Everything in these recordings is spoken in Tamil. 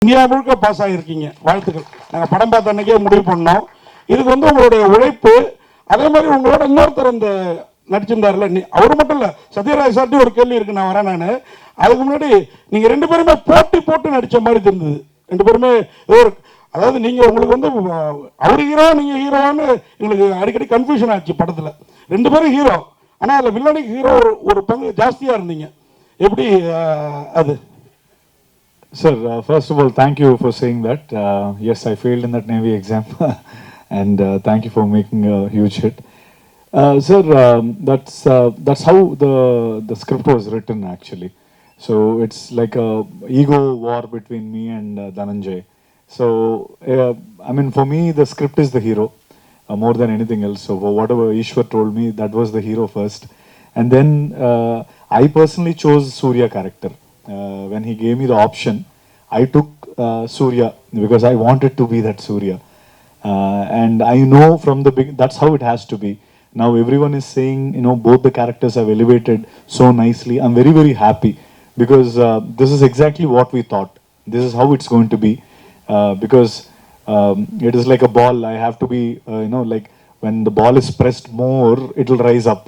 இந்தியா முழுக்க பாஸ் ஆகியிருக்கீங்க, வாழ்த்துக்கள். நாங்கள் படம் பார்த்த அன்னைக்கே முடிவு பண்ணோம். இதுக்கு வந்து உங்களுடைய உழைப்பு, அதே மாதிரி உங்களோட இன்னொருத்தர் இந்த நடிச்சிருந்தாருல, அவர் மட்டும் இல்லை, சத்யராஜ் சார்ட்டு ஒரு கேள்வி இருக்கு, நான் வரேன். நான் அதுக்கு முன்னாடி நீங்கள் ரெண்டு பேருமே போட்டு நடித்த மாதிரி தெரிந்தது. ரெண்டு பேருமே ஒரு, அதாவது நீங்கள் உங்களுக்கு வந்து அவர் ஹீரோ நீங்கள் ஹீரோன்னு எங்களுக்கு அடிக்கடி கன்ஃபியூஷன் ஆச்சு படத்தில். ரெண்டு பேரும் ஹீரோ, ஆனால் அதில் வில்லனுக்கு ஹீரோ ஒரு பங்கு ஜாஸ்தியாக இருந்தீங்க. எப்படி அது? Sir, first of all, thank you for saying that. Yes, I failed in that Navy exam, and thank you for making a huge hit. Sir, that's how the script was written actually. So it's like a ego war between me and Dhananjay. So I mean, for me, the script is the hero more than anything else. So for whatever Ishwar told me, that was the hero first, and then I personally chose Surya character. When he gave me the option, I took Surya because I wanted to be that Surya, and I know from the big, that's how it has to be. Now everyone is saying, you know, both the characters have elevated so nicely. I'm very, very happy because this is exactly what we thought. This is how it's going to be, because it is like a ball. I have to be, you know, like when the ball is pressed more, it will rise up.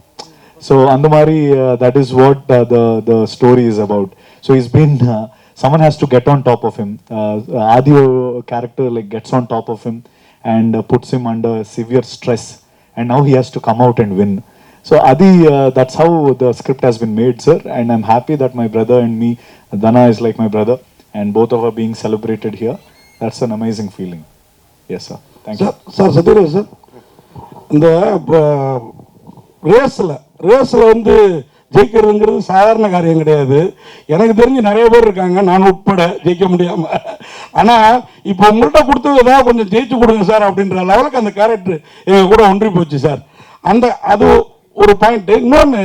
So Andamari, that is what the story is about. So he's been, someone has to get on top of him. Adio character like gets on top of him and puts him under severe stress, and now he has to come out and win. So Adi, that's how the script has been made, sir, and I'm happy that my brother and me, Dana is like my brother, and both of us are being celebrated here. That's an amazing feeling. Yes, sir. Thank you. Sir, Sathira sir, இந்த ரேஸில் வந்து ஜெயிக்கிறதுங்கிறது சாதாரண காரியம் கிடையாது. எனக்கு தெரிஞ்சு நிறைய பேர் இருக்காங்க, நான் உட்பட, ஜெயிக்க முடியாமல். ஆனால் இப்போ உங்கள்கிட்ட கொடுத்ததா கொஞ்சம் ஜெயிச்சு கொடுங்க சார் அப்படின்ற லெவலுக்கு அந்த கேரக்டர் எங்கள் கூட ஒன்றி போச்சு சார். அது ஒரு பாயிண்ட்டு. இன்னொன்று,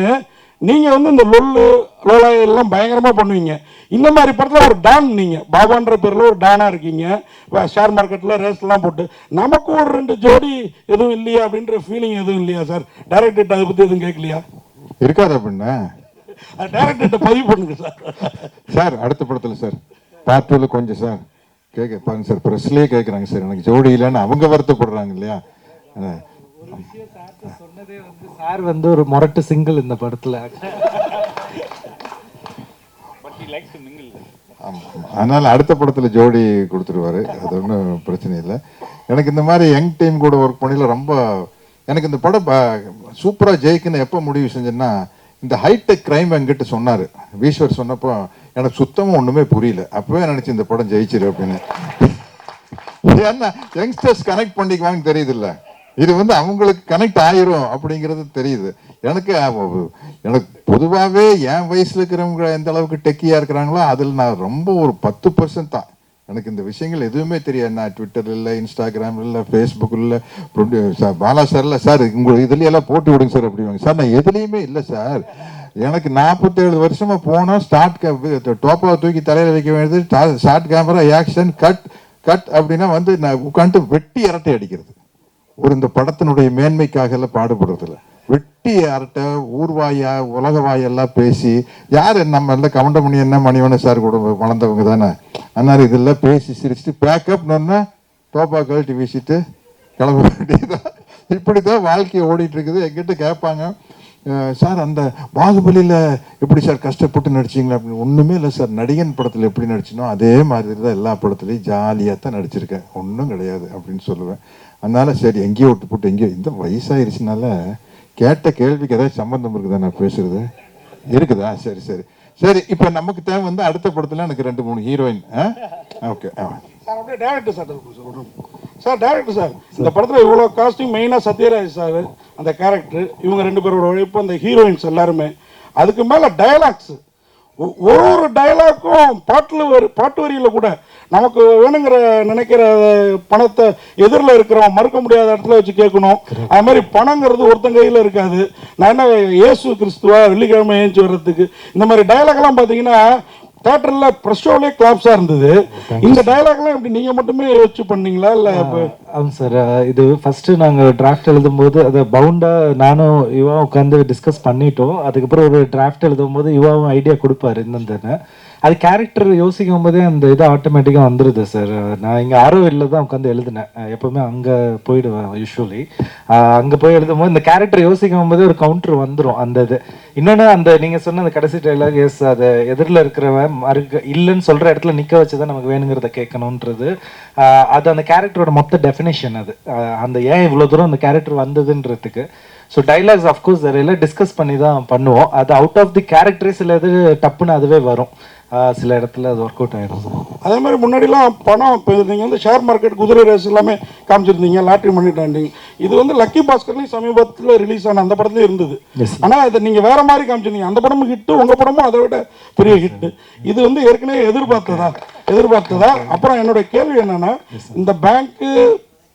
நீங்கள் வந்து இந்த லோலாயெல்லாம் பயங்கரமாக பண்ணுவீங்க. இந்த மாதிரி படத்தில் ஒரு டான், நீங்கள் பாபான்ற பேரில் ஒரு டானாக இருக்கீங்க. ஷேர் மார்க்கெட்டில் ரேஸ்லாம் போட்டு நமக்கு ஒரு 2 ஜோடி எதுவும் இல்லையா அப்படின்ற ஃபீலிங் எதுவும் இல்லையா சார்? டைரக்டர்கிட்ட அதை பற்றி எதுவும் கேட்கலையா? இருக்காது அப்படின்னா டைரக்டர்கிட்ட பதிவு பண்ணுங்க சார். சார் அடுத்த படத்தில் சார் பார்ட் 2 கொஞ்சம் சார் பாருங்க சார், ப்ரெஸ்லேயே கேட்குறாங்க சார், எனக்கு ஜோடி இல்லைன்னு அவங்க வருத்தப்படுறாங்க இல்லையா? சொன்னதே வந்து சார் வந்து ஒரு மொரட்டு சிங்கிள் இந்த படத்துல. அதனால அடுத்த படத்தில் ஜோடி கொடுத்துருவாரு, அது ஒன்றும் பிரச்சனை இல்லை. எனக்கு இந்த மாதிரி யங் டீம் கூட ஒர்க் பண்ணல ரொம்ப, எனக்கு இந்த படம் சூப்பராக ஜெயிக்குன்னு எப்போ முடிவு செஞ்சேன்னா, இந்த ஹைடெக் கிரைம் என்கிட்ட சொன்னார் ஈஸ்வர். சொன்னப்போ எனக்கு சுத்தமாக ஒன்றுமே புரியல. அப்போவே நினச்சி இந்த படம் ஜெயிச்சிரு அப்படின்னு. ஏன்னா யங்ஸ்டர்ஸ் கனெக்ட் பண்ணிக்குவாங்கன்னு தெரியுது இல்லை, இது வந்து அவங்களுக்கு கனெக்ட் ஆயிரும் அப்படிங்கிறது தெரியுது. எனக்கு பொதுவாகவே என் வயசில் இருக்கிறவங்க எந்த அளவுக்கு டெக்கியாக இருக்கிறாங்களோ அதில் நான் ரொம்ப ஒரு 10% தான். எனக்கு இந்த விஷயங்கள் எதுவுமே தெரியாது. நான் ட்விட்டர் இல்லை, இன்ஸ்டாகிராம் இல்லை, ஃபேஸ்புக் இல்லை, பாலா சார் இல்லை சார் உங்கள் இதுலையெல்லாம் போட்டு விடுங்க சார் அப்படிவாங்க. சார் நான் எதுலேயுமே இல்லை சார். எனக்கு 47 வருஷமாக போனோம், டோப்பாவை தூக்கி தலையில் வைக்க வேண்டியது, ஷார்ட் கேமரா, ஆக்ஷன், கட் அப்படின்னா வந்து நான் உட்காந்துட்டு வெட்டி அரட்டை அடிக்கிறது. இந்த படத்தினுடைய மேன்மைக்காக எல்லாம் பாடுபடுறதில்ல. வெட்டி அரட்டை, ஊர்வாயா உலக வாயெல்லாம் பேசி, யார் நம்ம எல்லாம் கவுண்டமணி என்ன மணிவன சார் கூட வளர்ந்தவங்க தானே. அதனால இதெல்லாம் பேசி சிரிச்சுட்டு பேக்கப்னு டோப்பா கழட்டி வீசிட்டு கிளம்ப வேண்டியதான். இப்படி தான் வாழ்க்கையை ஓடிட்டு இருக்குது. எங்கிட்ட கேட்பாங்க, சார் அந்த பாகுபலியில் எப்படி சார் கஷ்டப்பட்டு நடிச்சிங்களா அப்படின்னு. ஒன்றுமே இல்லை சார், நடிகன் படத்தில் எப்படி நடிச்சினோ அதே மாதிரி தான் எல்லா படத்துலையும் ஜாலியாக தான் நடிச்சிருக்கேன், ஒன்றும் கிடையாது அப்படின்னு சொல்லுவேன். அதனால சரி எங்கேயோ விட்டு போட்டு எங்கேயோ, இந்த வயசாயிருச்சுனால கேட்ட கேள்விக்கு ஏதாவது சம்பந்தம் இருக்குதா நான் பேசுறது? இருக்குதா? சரி சரி சரி. இப்போ நமக்கு தேவை வந்து அடுத்த படத்தில் எனக்கு 2-3 ஹீரோயின். ஓகே சார், அப்படியே டேரக்டர் சார் சொல்கிறோம் சார். டேரக்டர் சார், இந்த படத்தில் இவ்வளோ காஸ்டிங், மெயினாக சத்யராஜ் சார் அந்த கேரக்டர், இவங்க 2 பேரோட உழைப்பு, அந்த ஹீரோயின்ஸ் எல்லாருமே, அதுக்கு மேலே டயலாக்ஸ், ஒரு டயலாக்கும் பாட்டு வரியில் கூட நமக்கு வேணுங்கிற நினைக்கிற பணத்தை எதிரில் இருக்கிறோம் மறுக்க முடியாத இடத்துல வச்சு கேட்கணும். அது மாதிரி பணங்கிறது ஒருத்தன் கையில் இருக்காது. நான் என்ன இயேசு கிறிஸ்துவா வெள்ளிக்கிழமை ஏஞ்சி வர்றதுக்கு, இந்த மாதிரி டயலாக்லாம் பார்த்தீங்கன்னா தியேட்டர்ல பிரஸ் ஷோலே கிளாப்ஸா இருந்தது. இந்த டயலாக்லாம் எப்படி நீங்க மட்டுமே யோசிச்சு பண்ணீங்களா இல்ல? ஆமாம் சார், இது ஃபர்ஸ்ட் நாங்க டிராஃப்ட் எழுதும்போது அதை பவுண்டா நானும் யுவா உட்காந்து டிஸ்கஸ் பண்ணிட்டோம். அதுக்கப்புறம் ஒரு டிராஃப்ட் எழுதும் போது யுவாவும் ஐடியா கொடுப்பாரு என்னன்னு. அது கேரக்டர் யோசிக்கும் போதே அந்த இது ஆட்டோமேட்டிக்காக வந்துடுது சார். நான் இங்கே ஆரோவில்ல தான் உட்காந்து எழுதினேன். எப்போவுமே அங்கே போயிடுவேன் யூஸ்வலி. அங்கே போய் எழுதும் போது இந்த கேரக்டர் யோசிக்கும் போதே ஒரு கவுண்டர் வந்துடும் அந்த இது. இன்னொன்று அந்த நீங்கள் சொன்ன அந்த கடைசி டைலாக், எஸ் அது எதிரில் இருக்கிறவன் இல்லைன்னு சொல்கிற இடத்துல நிற்க வச்சு தான் நமக்கு வேணுங்கிறத கேட்கணுன்றது, அது அந்த கேரக்டரோட மொத்த டெஃபினேஷன். அது அந்த ஏன் இவ்வளோ தூரம் அந்த கேரக்டர் வந்ததுன்றதுக்கு. ஸோ டைலாக்ஸ் அஃப்கோர்ஸ் எல்லாம் டிஸ்கஸ் பண்ணி தான் பண்ணுவோம். அது அவுட் ஆஃப் தி கேரக்டரே சில இது டப்புன்னு அதுவே வரும். சில இடத்துல அது ஒர்க் அவுட் ஆகிடும். அதே மாதிரி முன்னாடிலாம் பணம் இப்போ நீங்கள் வந்து ஷேர் மார்க்கெட், குதிரை ரேஸ் எல்லாமே காமிச்சிருந்தீங்க, லாட்ரி பண்ணிட்டாண்டிங்க. இது வந்து லக்கி பாஸ்கர்லையும் சமீபத்தில் ரிலீஸ் ஆன அந்த படத்துலேயும் இருந்தது. ஆனால் இதை நீங்கள் வேற மாதிரி காமிச்சிருந்தீங்க. அந்த படமும் ஹிட்டு, உங்கள் படமும் அதை விட பெரிய ஹிட்டு. இது வந்து ஏற்கனவே எதிர்பார்த்ததா? அப்புறம் என்னுடைய கேள்வி என்னன்னா, இந்த பேங்க்கு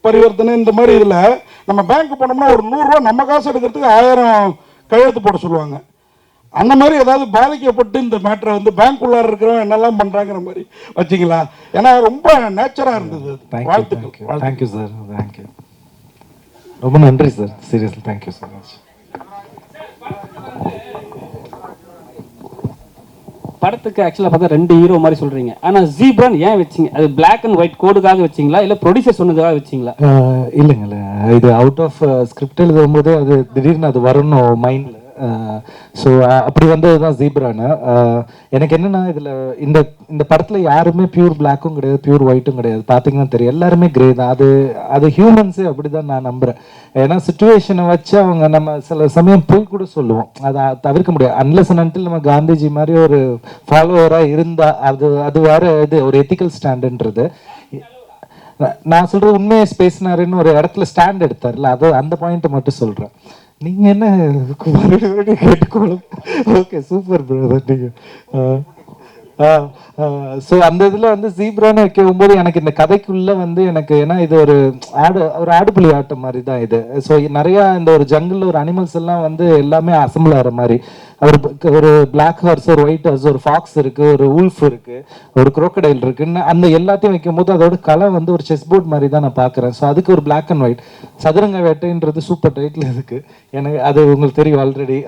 பரிவர்த்தனை இந்த மாதிரி இதில் நம்ம பேங்க் போனோம்னா ஒரு 100 ரூபா நம்ம காசு எடுக்கிறதுக்கு 1000 கையெழுத்து போட சொல்லுவாங்க. அந்த மாதிரி ஏதாவது பாதிக்கப்பட்டு இந்த மேட்டரை வந்து பேங்க் உள்ளார இருக்கிறவங்க என்னெல்லாம் பண்றாங்கிற மாதிரி வச்சிங்களா? ஏன்னா ரொம்ப நேச்சரா இருந்தது. வாழ்த்துக்கள். தேங்க்யூ சார், தேங்க்யூ, ரொம்ப நன்றி sir. Seriously thank you so much. படத்துக்கு ஆக்சுவலாக பார்த்தா 2 ஹீரோ மாதிரி சொல்றீங்க. ஆனால் ஜீப்ரான் ஏன் வச்சிங்க? அது பிளாக் அண்ட் ஒயிட் கோடுக்காக வச்சிங்களா, இல்லை ப்ரொடியூசர் சொன்னதுக்காக வச்சிங்களா? இல்லைங்கள, இது அவுட் ஆஃப் ஸ்கிரிப்ட் எழுதும்போது அது திடீர்னு அது வரணும் மைண்டில். ஸோ அப்படி வந்தது தான் ஜீப்ரானு. எனக்கு என்னென்னா இதில் இந்த படத்தில் யாருமே பியூர் பிளாக்கும் கிடையாது, பியூர் ஒயிட்டும் கிடையாது. பார்த்தீங்கன்னா தெரியும், எல்லாருமே கிரே தான். அது ஹியூமன்ஸு அப்படி தான் நான் நம்புகிறேன். ஏன்னா சுச்சுவேஷனை வச்சு அவங்க நம்ம சில சமயம் போய் கூட சொல்லுவோம், அதை தவிர்க்க முடியாது. அன்லெஸ் அண்ட் அன்டில் நம்ம காந்திஜி மாதிரி ஒரு ஃபாலோவராக இருந்தால் அது வேற இது ஒரு எத்திக்கல் ஸ்டாண்டுன்றது. நான் சொல்கிறது உண்மையை பேசினாருன்னு ஒரு இடத்துல ஸ்டாண்ட் எடுத்தார்ல, அது அந்த பாயிண்ட்டை மட்டும் சொல்கிறேன். நீங்க என்ன மறுபடியும் கேட்டுக்கோளும். ஓகே, சூப்பர் பிரதர் நீங்க. ஸோ அந்த இதில் வந்து ஜீப்ரான்னு வைக்கும் போது எனக்கு இந்த கதைக்குள்ள வந்து எனக்கு, ஏன்னா இது ஒரு ஆடுபுலி ஆட்டம் மாதிரி தான் இது. ஸோ நிறையா இந்த ஒரு ஜங்கிளில் ஒரு அனிமல்ஸ் எல்லாம் வந்து எல்லாமே அசம்பிள் ஆகிற மாதிரி, ஒரு பிளாக் ஹார்ஸ், ஒரு ஒயிட் ஹார்ஸ், ஒரு ஃபாக்ஸ் இருக்கு, ஒரு உல்ஃப் இருக்கு, ஒரு குரோக்கடைல் இருக்குன்னு அந்த எல்லாத்தையும் வைக்கும் போது அதோட கலை வந்து ஒரு செஸ் போர்ட் மாதிரி தான் நான் பார்க்குறேன். ஸோ அதுக்கு ஒரு பிளாக் அண்ட் ஒயிட் சதுரங்க வேட்டைன்றது சூப்பர் டைட்டில் இருக்கு எனக்கு, அது உங்களுக்கு தெரியும் ஆல்ரெடி.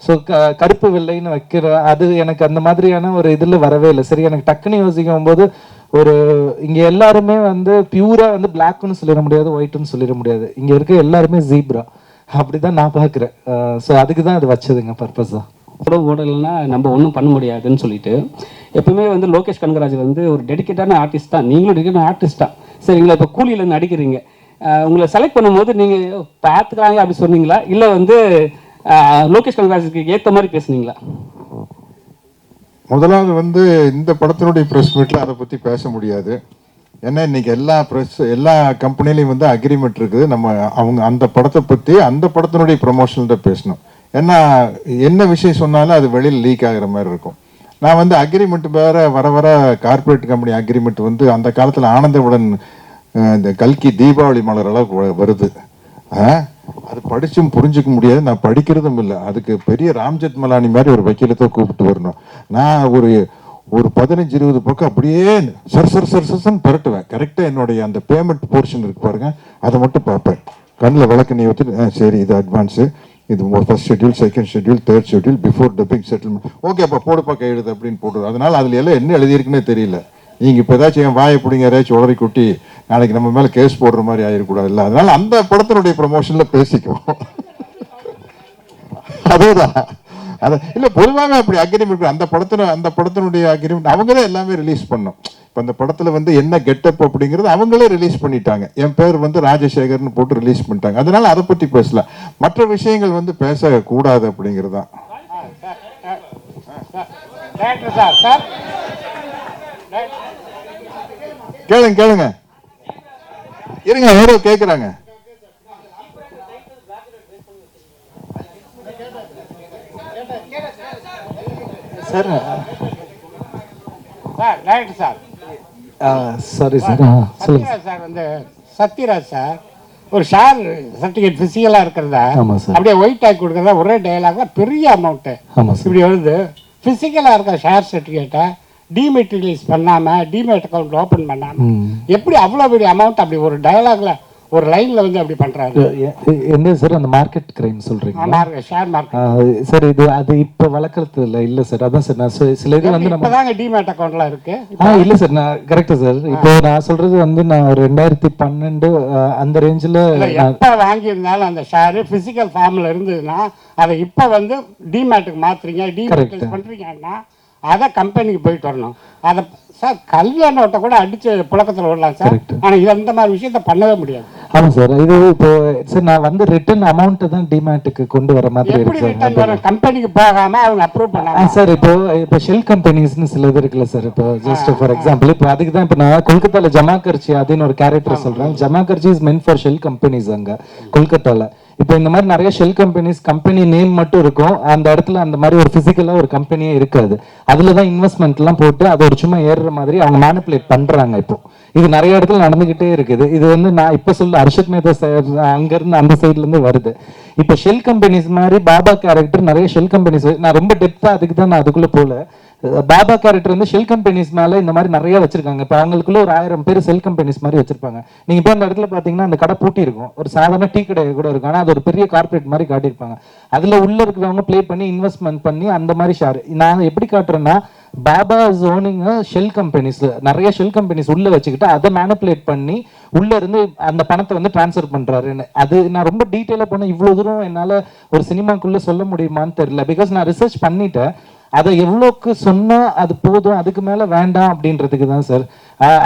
ஸோ கருப்பு வெள்ளைன்னு வைக்கிற அது எனக்கு அந்த மாதிரியான ஒரு இதில் வரவே இல்லை. சரி, எனக்கு டக்குன்னு யோசிக்கும் போது ஒரு இங்கே எல்லாருமே வந்து பியூரா வந்து பிளாக்னு சொல்லிட முடியாது, ஒயிட்னு சொல்லிட முடியாது. இங்கே இருக்க எல்லாருமே ஜீப்ரா, அப்படிதான் நான் பார்க்குறேன். ஸோ அதுக்கு தான் அது வச்சதுங்க பர்பஸாக. படம் ஓடலைன்னா நம்ம ஒன்றும் பண்ண முடியாதுன்னு சொல்லிட்டு எப்பவுமே வந்து லோகேஷ் கனகராஜ் வந்து ஒரு டெடிக்கேட்டான ஆர்டிஸ்ட் தான். நீங்களும் டெடிக்கேட்டான ஆர்டிஸ்ட் தான். சரிங்களா? இப்போ கூலியில் நடிக்கிறீங்க. உங்களை செலக்ட் பண்ணும்போது நீங்கள் பார்த்துக்கலாங்க அப்படி சொன்னீங்களா, இல்லை வந்து லோகேஷ் கனகராஜுக்கு ஏற்ற மாதிரி பேசுனீங்களா? முதலாவது வந்து இந்த படத்தினுடைய ப்ரெஸ் மீட்டில் அதை பற்றி பேச முடியாது. ஏன்னா இன்னைக்கு எல்லா கம்பெனிலையும் வந்து அக்ரிமெண்ட் இருக்குது. நம்ம அவங்க அந்த படத்தை பற்றி அந்த படத்தினுடைய ப்ரொமோஷன் தான் பேசணும். ஏன்னா என்ன விஷயம் சொன்னாலும் அது வெளியில் லீக் ஆகிற மாதிரி இருக்கும். நான் வந்து அக்ரிமெண்ட் வேற வர கார்பரேட் கம்பெனி அக்ரிமெண்ட் வந்து அந்த காலத்தில் ஆனந்தவுடன் இந்த கல்கி தீபாவளி மலர் அளவுக்கு வருது. அது படிச்சும் புரிஞ்சுக்க முடியாது, நான் படிக்கிறதும் இல்லை. அதுக்கு பெரிய ராம்ஜெத் மலானி மாதிரி ஒரு வக்கீலத்தை கூப்பிட்டு வரணும். நான் ஒரு 15-20 பக்கம் அப்படியே சர்சன் பரட்டுவேன். கரெக்டாக என்னுடைய அந்த பேமெண்ட் போர்ஷன் இருக்கு பாருங்க, அதை மட்டும் பார்ப்பேன். கண்ணில் விளக்கு நீ ஊற்றிட்டு, சரி இது அட்வான்ஸு, இது first schedule, second schedule, third schedule, before dubbing settlement, okay அப்போ போடுப்பா கையெழுது அப்படின்னு போடுறது. அதனால அதில் எல்லாம் என்ன எழுதியிருக்குன்னே தெரியல. நீங்கள் இப்போ ஏதாச்சும் என் வாயை பிடிங்க ஏதாச்சும் உடறி குட்டி நாளைக்கு நம்ம மேலே கேஸ் போடுற மாதிரி ஆகிடக்கூடாது இல்லை. அதனால அந்த படத்தினுடைய ப்ரொமோஷனில் பேசிக்குவோம். அதேதான் அது இல்லை, பொதுவாக அப்படி அக்ரிமெண்ட் அந்த படத்தினுடைய அக்ரிமெண்ட் அவங்க தான் எல்லாமே ரிலீஸ் பண்ணோம். இப்போ அந்த படத்தில் வந்து என்ன கெட்டப் அப்படிங்கிறது அவங்களே ரிலீஸ் பண்ணிட்டாங்க. என் பேர் வந்து ராஜசேகர்னு போட்டு ரிலீஸ் பண்ணிட்டாங்க. அதனால அதை பற்றி பேசலாம், மற்ற விஷயங்கள் வந்து பேசக்கூடாது அப்படிங்கிறது தான். கேளுங்க இருங்க, யாரோ கேட்குறாங்க. Sir director sir, sorry sir, சொல்லுங்க சார். வந்து சத்யராஜ் சார் ஒரு ஷேர் சர்டிஃபிகேட் ஃபிசிக்கலாக இருக்கிறதா ஆமாம் சார், அப்படியே ஒயிட் ஆகி கொடுக்குறதா ஒரே டயலாக பெரிய அமௌண்ட்டு ஆமாம் சார். இப்படி வருது. ஃபிசிக்கலாக இருக்கிற ஷேர் சர்டிஃபிகேட்டை டிமெட்டீரியலைஸ் பண்ணாமல் டிமேட் அக்கௌண்ட் ஓப்பன் பண்ணாமல் எப்படி அவ்வளோ பெரிய அமௌண்ட் அப்படி ஒரு டயலாகில் ஒரு லைனில் வந்து அப்படி பண்ணுறாரு. என்ன சார் அந்த மார்க்கெட் கிரைம் சொல்கிறீங்க? ஷேர் மார்க்கெட் சார் இது அது இப்போ வளர்க்குறதுல இல்லை சார். அதான் சார் நான் சில இது வந்து நம்ம இப்போதாங்க டிமேட் அக்கௌண்ட்லாம் இருக்கு. இல்லை சார், நான் கரெக்டாக சார். இப்போ நான் சொல்கிறது வந்து நான் 2012 அந்த ரேஞ்சில் எப்போ வாங்கியிருந்தாலும் அந்த ஷேரு ஃபிசிக்கல் ஃபார்மில் இருந்ததுன்னா அதை இப்போ வந்து டிமேட்டுக்கு மாற்றுறீங்க, டிமேட் பண்ணுறீங்கன்னா அதை கம்பெனிக்கு போயிட்டு வரணும். அதை சார் கல்யாண நோட்டை கூட அடிச்சு புழக்கத்தில் விடலாம் சார். ஆனால் இது அந்த மாதிரி விஷயத்த பண்ணவே முடியாது. ஆமாம் சார். இது இப்போ சார் நான் வந்து ரிட்டர்ன் அமௌண்ட்டை தான் டிமேட்டுக்கு கொண்டு வர மாதிரி எப்படி இருக்கு ரிட்டர்ன் வர கம்பெனிக்கு போகாம அவங்க அப்ரூவ் பண்ணாங்க சார். இப்போ ஷெல் கம்பெனிஸ்னு சில இது இருக்குல்ல சார். இப்போ ஜஸ்ட் ஃபார் எக்ஸாம்பிள் இப்போ அதுக்கு தான் இப்போ நான் கொல்கத்தாவில் ஜமாகர்ச்சி அப்படின்னு ஒரு கேரக்டர் சொல்கிறேன். ஜமாகர்ச்சி is meant for shell companies அங்கே கொல்கத்தாவில். இப்போ இந்த மாதிரி நிறைய ஷெல் கம்பெனிஸ், கம்பெனி நேம் மட்டும் இருக்கும், அந்த இடத்துல அந்த மாதிரி ஒரு ஃபிசிக்கலாக ஒரு கம்பெனியே இருக்காது. அதில் தான் இன்வெஸ்ட்மெண்ட்லாம் போட்டு அதை ஒரு சும்மா ஏறுற மாதிரி அவங்க மேனிப்புலேட் பண்ணுறாங்க. இப்போ இது நிறைய இடத்துல நடந்துகிட்டே இருக்குது. இது வந்து நான் இப்போ சொல்ல ஹர்ஷத் மேத்தா சார் அங்கேருந்து அந்த சைட்லேருந்து வருது. இப்போ ஷெல் கம்பெனிஸ் மாதிரி பாபா கேரக்டர் நிறைய ஷெல் கம்பெனிஸ், நான் ரொம்ப டெப்த்தாக அதுக்கு தான் நான் அதுக்குள்ளே போகல. பாபா கேரக்டர் வந்து ஷெல் கம்பெனிஸ் மேலே இந்த மாதிரி நிறைய வச்சிருக்காங்க. இப்போ அவங்களுக்குள்ள ஒரு 1000 பேர் செல் கம்பெனிஸ் மாதிரி வச்சிருப்பாங்க. நீங்கள் இப்போ அந்த இடத்துல பார்த்தீங்கன்னா அந்த கடை பூட்டி இருக்கும், ஒரு சாதாரண டீ கடை கூட இருக்கும், ஆனால் அது ஒரு பெரிய கார்பரேட் மாதிரி காட்டியிருப்பாங்க. அதில் உள்ள இருக்கிறவங்க ப்ளே பண்ணி இன்வெஸ்ட்மெண்ட் பண்ணி அந்த மாதிரி ஷேர். நான் எப்படி காட்டுறேன்னா பாபா ஓனிங் ஷெல் கம்பெனிஸ், நிறைய ஷெல் கம்பெனிஸ் உள்ள வச்சுக்கிட்டு அதை மேனிப்புலேட் பண்ணி உள்ள இருந்து அந்த பணத்தை வந்து டிரான்ஸ்ஃபர் பண்றாருன்னு. அது நான் ரொம்ப டீட்டெயிலாக போனேன். இவ்வளோ தூரம் என்னால் ஒரு சினிமாக்குள்ள சொல்ல முடியுமான்னு தெரியல. பிகாஸ் நான் ரிசர்ச் பண்ணிட்டேன். அதை எவ்வளோக்கு சொன்னா அது போதும், அதுக்கு மேல வேண்டாம் அப்படின்றதுக்கு தான் சார்.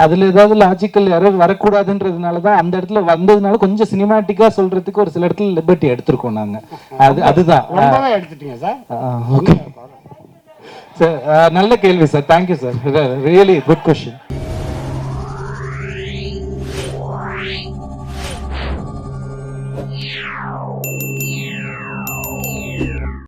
அதுல ஏதாவது லாஜிக்கல் எரர் வரக்கூடாதுன்றதுனால தான் அந்த இடத்துல வந்ததுனால கொஞ்சம் சினிமாட்டிக்கா சொல்றதுக்கு ஒரு சில இடத்துல லிபர்ட்டி எடுத்திருக்கோம் நாங்க. அதுதான் ரொம்பவே எடுத்துட்டீங்க சார். ஓகே சார், நல்ல கேள்வி sir. Thank you sir, really good question.